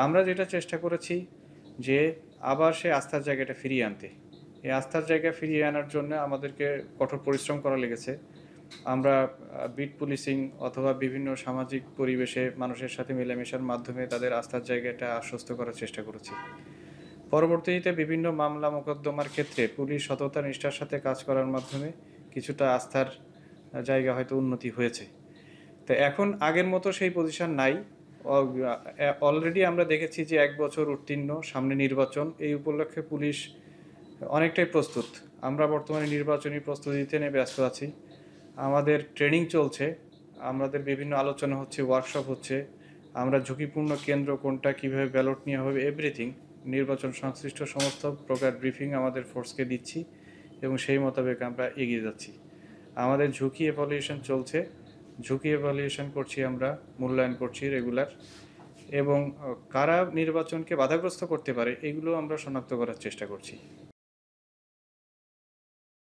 আমরা যেটা চেষ্টা করেছি যে আবার সেই আস্থার জায়গাটা ফিরিয়ে আনতে। এই আস্থার জায়গা ফিরিয়ে আনার জন্য আমাদেরকে কঠোর পরিশ্রম করা লেগেছে। আমরা বিট পুলিশিং অথবা বিভিন্ন সামাজিক পরিবেশে মানুষের সাথে মেলামেশার মাধ্যমে তাদের আস্থার জায়গাটা আশ্বস্ত করার চেষ্টা করেছি। পরবর্তীতে বিভিন্ন মামলা মোকদ্দমার ক্ষেত্রে পুলিশ সততা নিষ্ঠার সাথে কাজ করার মাধ্যমে কিছুটা আস্থার জায়গা হয়তো উন্নতি হয়েছে। তো এখন আগের মতো সেই পজিশন নাই। অলরেডি আমরা দেখেছি যে ১ বছর উত্তীর্ণ, সামনে নির্বাচন, এই উপলক্ষে পুলিশ অনেকটাই প্রস্তুত। আমরা বর্তমানে নির্বাচনী প্রস্তুতিতে নিয়ে ব্যস্ত আছি। আমাদের ট্রেনিং চলছে, আমাদের বিভিন্ন আলোচনা হচ্ছে, ওয়ার্কশপ হচ্ছে। আমরা ঝুঁকিপূর্ণ কেন্দ্র কোনটা, কীভাবে ব্যালট নেওয়া হবে, এভরিথিং নির্বাচন সংশ্লিষ্ট সমস্ত প্রকার ব্রিফিং আমাদের ফোর্সকে দিচ্ছি এবং সেই মোতাবেক আমরা এগিয়ে যাচ্ছি। আমাদের ঝুঁকি এভালুয়েশন চলছে, ঝুঁকি এভালুয়েশন করছি, আমরা মূল্যায়ন করছি রেগুলার, এবং কারা নির্বাচনকে বাধাগ্রস্ত করতে পারে এগুলো আমরা শনাক্ত করার চেষ্টা করছি।